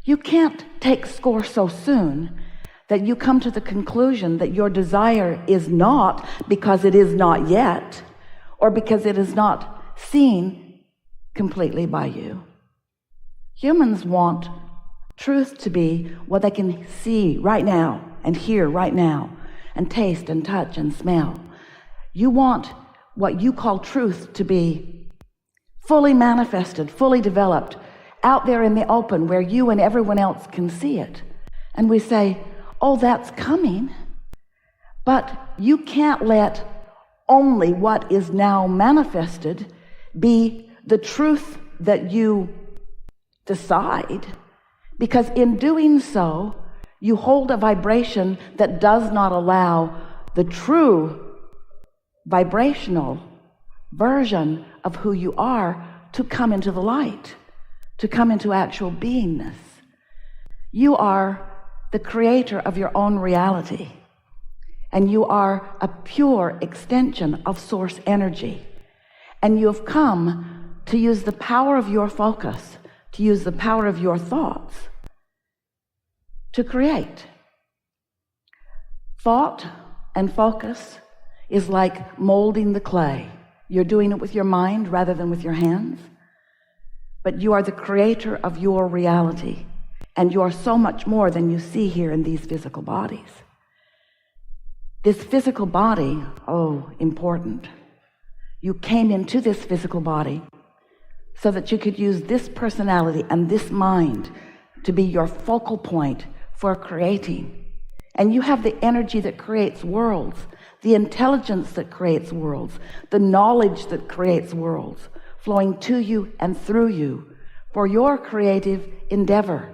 You can't take score so soon that you come to the conclusion that your desire is not because it is not yet, or because it is not seen completely by you. Humans want truth to be what they can see right now, and hear right now, and taste and touch and smell. You want what you call truth to be fully manifested, fully developed, out there in the open where you and everyone else can see it. And we say, oh, that's coming. But you can't let only what is now manifested be the truth that you decide, because in doing so, you hold a vibration that does not allow the true vibrational version of who you are to come into the light, to come into actual beingness. You are the creator of your own reality, and you are a pure extension of source energy, and you have come to use the power of your focus, to use the power of your thoughts to create. Thought and focus is like molding the clay. You're doing it with your mind rather than with your hands, but you are the creator of your reality, and you are so much more than you see here in these physical bodies. This physical body, oh, important. You came into this physical body so that you could use this personality and this mind to be your focal point for creating. And you have the energy that creates worlds, the intelligence that creates worlds, the knowledge that creates worlds, flowing to you and through you for your creative endeavor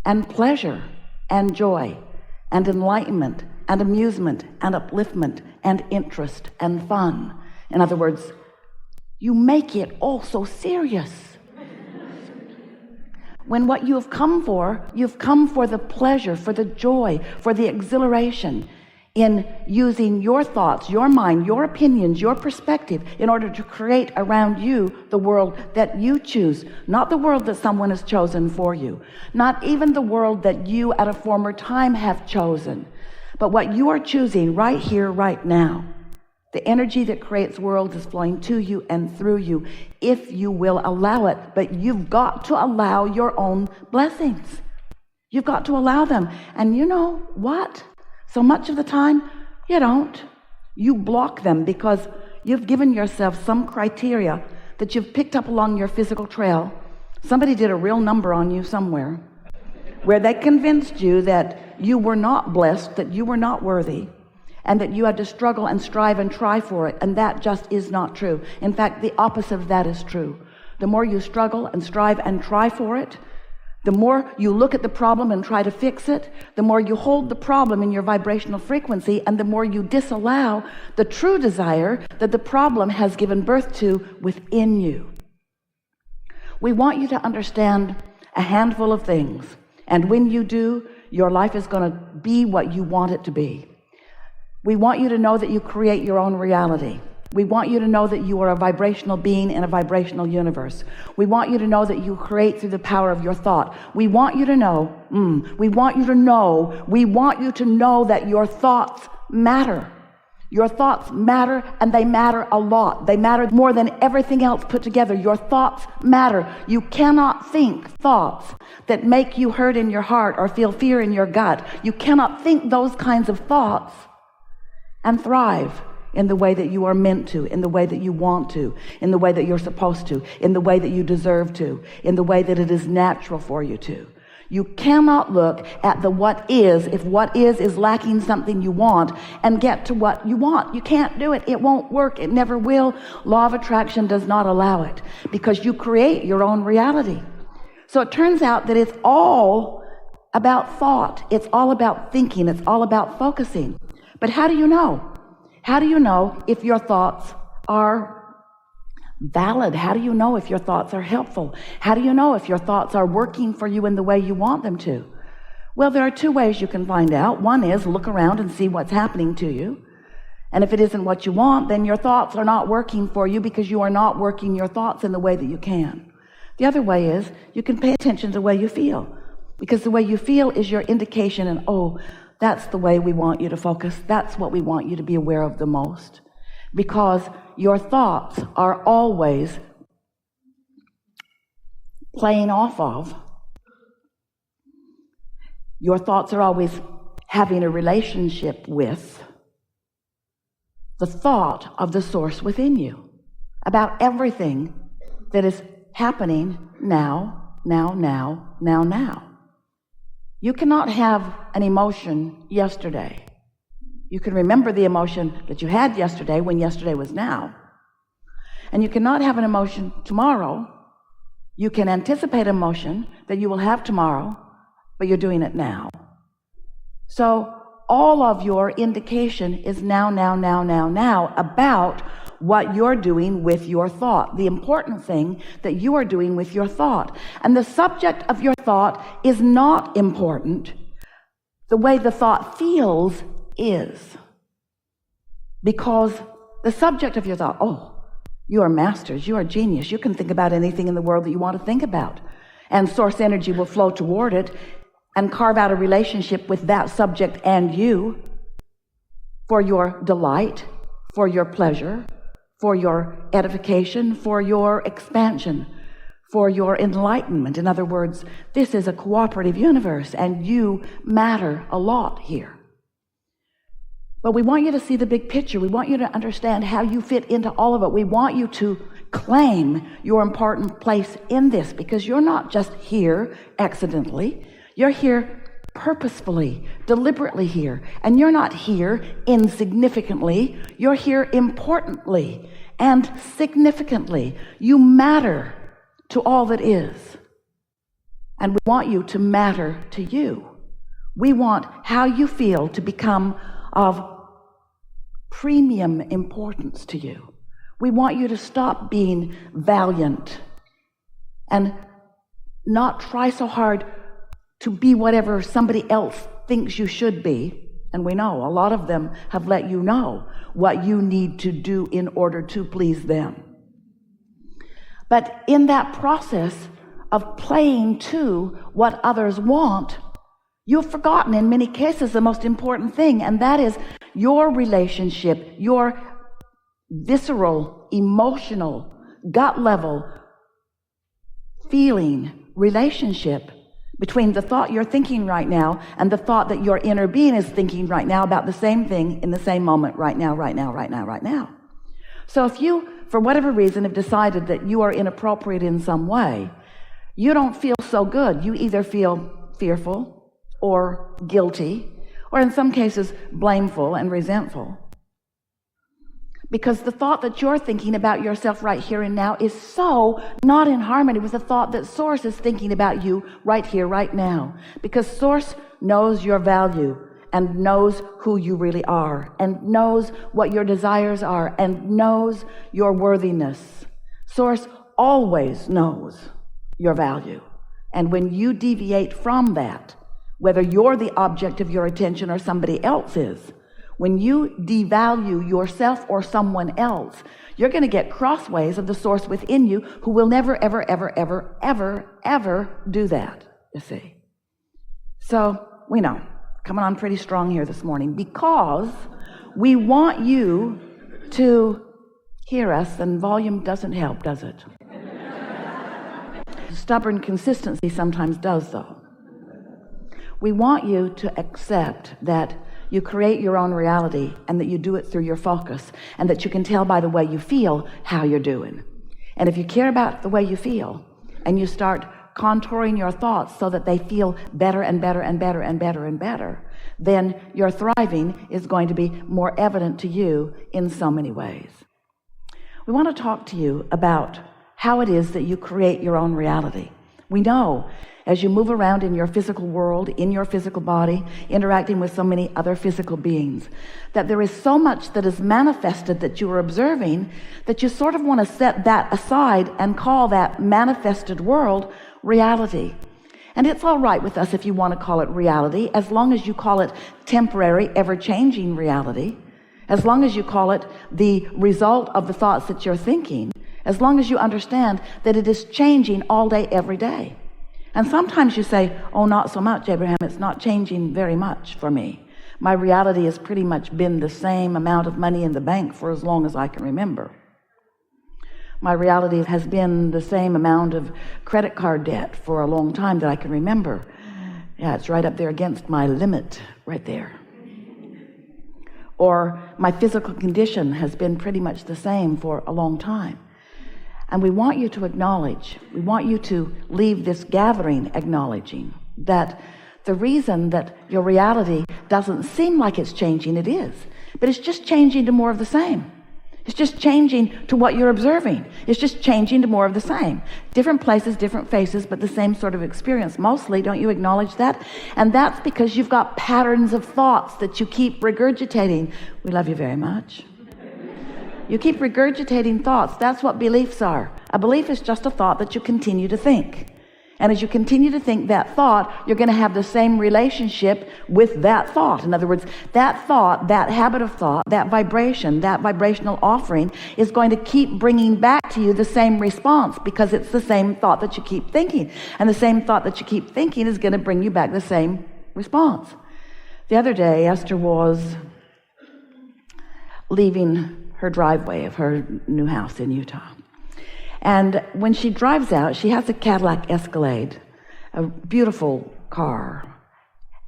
and pleasure and joy and enlightenment and amusement and upliftment and interest and fun. In other words, you make it all so serious. When what you've come for the pleasure, for the joy, for the exhilaration in using your thoughts, your mind, your opinions, your perspective in order to create around you the world that you choose, not the world that someone has chosen for you, not even the world that you at a former time have chosen, but what you are choosing right here, right now. The energy that creates worlds is flowing to you and through you if you will allow it. But you've got to allow your own blessings. You've got to allow them. And you know what? So much of the time, you don't. You block them because you've given yourself some criteria that you've picked up along your physical trail. Somebody did a real number on you somewhere where they convinced you that you were not blessed, that you were not worthy, and that you had to struggle and strive and try for it, and that just is not true. In fact, the opposite of that is true. The more you struggle and strive and try for it, the more you look at the problem and try to fix it, the more you hold the problem in your vibrational frequency, and the more you disallow the true desire that the problem has given birth to within you. We want you to understand a handful of things, and when you do, your life is going to be what you want it to be. We want you to know that you create your own reality. We want you to know that you are a vibrational being in a vibrational universe. We want you to know that you create through the power of your thought. We want you to know that your thoughts matter. Your thoughts matter, and they matter a lot. They matter more than everything else put together. Your thoughts matter. You cannot think thoughts that make you hurt in your heart or feel fear in your gut. You cannot think those kinds of thoughts and thrive in the way that you are meant to, in the way that you want to, in the way that you're supposed to, in the way that you deserve to, in the way that it is natural for you to. You cannot look at the what is, if what is lacking something you want, and get to what you want. You can't do it. It won't work. It never will. Law of attraction does not allow it, because you create your own reality. So it turns out that it's all about thought. It's all about thinking. It's all about focusing. But how do you know? How do you know if your thoughts are valid? How do you know if your thoughts are helpful? How do you know if your thoughts are working for you in the way you want them to? Well, there are two ways you can find out. One is look around and see what's happening to you. And if it isn't what you want, then your thoughts are not working for you because you are not working your thoughts in the way that you can. The other way is you can pay attention to the way you feel. because the way you feel is your indication, and oh, that's the way we want you to focus. That's what we want you to be aware of the most, because your thoughts are always playing off of. Your thoughts are always having a relationship with the thought of the source within you about everything that is happening now. You cannot have an emotion yesterday. You can remember the emotion that you had yesterday when yesterday was now. And you cannot have an emotion tomorrow. You can anticipate emotion that you will have tomorrow, but you're doing it now. So all of your indication is now about what you're doing with your thought, the important thing that you are doing with your thought. And the subject of your thought is not important. The way the thought feels is. Because the subject of your thought, oh, you are masters, you are genius, you can think about anything in the world that you want to think about. And source energy will flow toward it and carve out a relationship with that subject and you for your delight, for your pleasure, for your edification, for your expansion, for your enlightenment. In other words, this is a cooperative universe and you matter a lot here. But we want you to see the big picture. We want you to understand how you fit into all of it. We want you to claim your important place in this, because you're not just here accidentally. You're here purposefully, deliberately here. And you're not here insignificantly. You're here importantly and significantly. You matter to all that is. And we want you to matter to you. We want how you feel to become of premium importance to you. We want you to stop being valiant and not try so hard to be whatever somebody else thinks you should be. And we know a lot of them have let you know what you need to do in order to please them. But in that process of playing to what others want, you've forgotten in many cases the most important thing, and that is your relationship, your visceral, emotional, gut level feeling relationship between the thought you're thinking right now and the thought that your inner being is thinking right now about the same thing in the same moment right now. So if you, for whatever reason, have decided that you are inappropriate in some way, you don't feel so good. You either feel fearful or guilty, or in some cases blameful and resentful, because the thought that you're thinking about yourself right here and now is so not in harmony with the thought that Source is thinking about you right here, right now. Because Source knows your value and knows who you really are and knows what your desires are and knows your worthiness. Source always knows your value. And when you deviate from that, whether you're the object of your attention or somebody else is, when you devalue yourself or someone else, you're going to get crossways of the source within you who will never, ever, ever, ever, ever, ever do that, you see. So we know, coming on pretty strong here this morning, because we want you to hear us, and volume doesn't help, does it? Stubborn consistency sometimes does, though. We want you to accept that you create your own reality and that you do it through your focus, and that you can tell by the way you feel how you're doing. And if you care about the way you feel and you start contouring your thoughts so that they feel better and better and better and better and better, then your thriving is going to be more evident to you in so many ways. We want to talk to you about how it is that you create your own reality. We know as you move around in your physical world, in your physical body, interacting with so many other physical beings, that there is so much that is manifested that you are observing that you sort of want to set that aside and call that manifested world reality. And it's all right with us if you want to call it reality, as long as you call it temporary, ever-changing reality, as long as you call it the result of the thoughts that you're thinking, as long as you understand that it is changing all day, every day. And sometimes you say, oh, not so much, Abraham. It's not changing very much for me. My reality has pretty much been the same amount of money in the bank for as long as I can remember. My reality has been the same amount of credit card debt for a long time that I can remember. Yeah, it's right up there against my limit right there. Or my physical condition has been pretty much the same for a long time. And we want you to acknowledge, we want you to leave this gathering acknowledging that the reason that your reality doesn't seem like it's changing, it is. But it's just changing to more of the same. It's just changing to what you're observing. It's just changing to more of the same. Different places, different faces, but the same sort of experience. Mostly, don't you acknowledge that? And that's because you've got patterns of thoughts that you keep regurgitating. We love you very much. You keep regurgitating thoughts. That's what beliefs are. A belief is just a thought that you continue to think. And as you continue to think that thought, you're going to have the same relationship with that thought. In other words, that thought, that habit of thought, that vibration, that vibrational offering is going to keep bringing back to you the same response because it's the same thought that you keep thinking. And the same thought that you keep thinking is going to bring you back the same response. The other day, Esther was leaving her driveway of her new house in Utah. And when she drives out, she has a Cadillac Escalade, a beautiful car.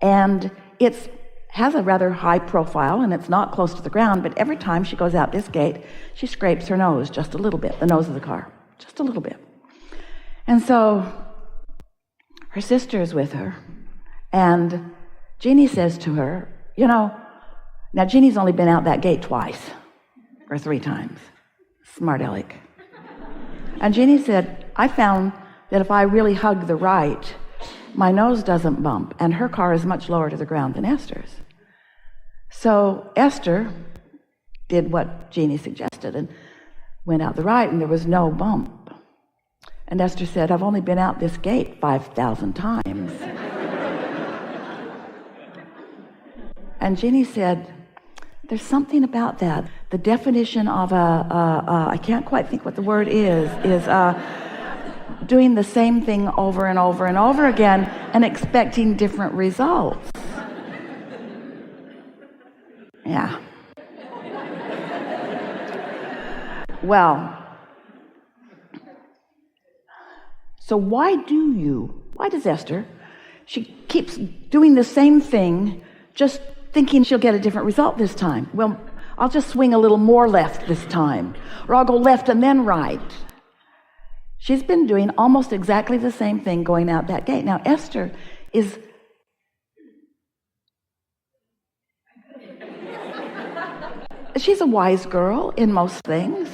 And it has a rather high profile, and it's not close to the ground, but every time she goes out this gate, she scrapes her nose just a little bit, the nose of the car, just a little bit. And so her sister is with her, and Jeannie says to her, you know, now Jeannie's only been out that gate twice or 3 times. Smart aleck. And Jeannie said, I found that if I really hug the right, my nose doesn't bump, and her car is much lower to the ground than Esther's. So Esther did what Jeannie suggested and went out the right, and there was no bump. And Esther said, I've only been out this gate 5,000 times. And Jeannie said, there's something about that. The definition of I can't quite think what the word is doing the same thing over and over and over again and expecting different results. Yeah. Well, so why does Esther, she keeps doing the same thing, just thinking she'll get a different result this time. Well, I'll just swing a little more left this time, or I'll go left and then right. She's been doing almost exactly the same thing going out that gate. Now, Esther is she's a wise girl in most things.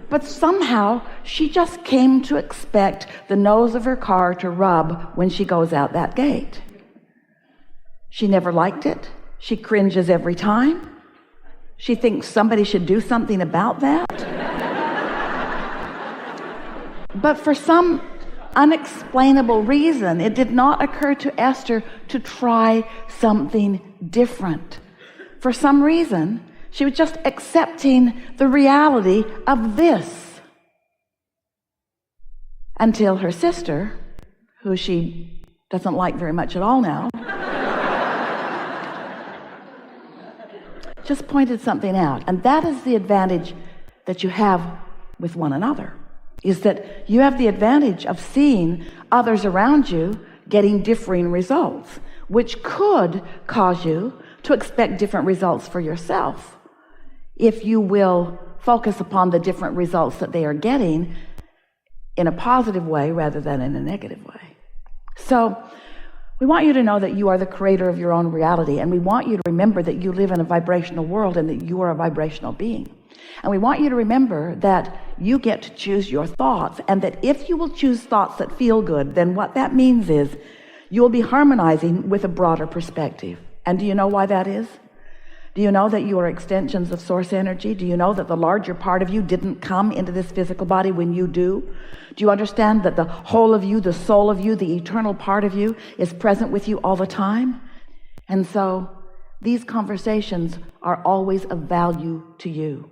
But somehow she just came to expect the nose of her car to rub when she goes out that gate. She never liked it. She cringes every time. She thinks somebody should do something about that. But for some unexplainable reason, it did not occur to Esther to try something different. For some reason, she was just accepting the reality of this. Until her sister, who she doesn't like very much at all now, just pointed something out. And that is the advantage that you have with one another, is that you have the advantage of seeing others around you getting differing results, which could cause you to expect different results for yourself if you will focus upon the different results that they are getting in a positive way rather than in a negative way. So we want you to know that you are the creator of your own reality, and we want you to remember that you live in a vibrational world and that you are a vibrational being. And we want you to remember that you get to choose your thoughts, and that if you will choose thoughts that feel good, then what that means is you'll be harmonizing with a broader perspective. And do you know why that is? Do you know that you are extensions of source energy? Do you know that the larger part of you didn't come into this physical body when you do? Do you understand that the whole of you, the soul of you, the eternal part of you is present with you all the time? And so these conversations are always of value to you.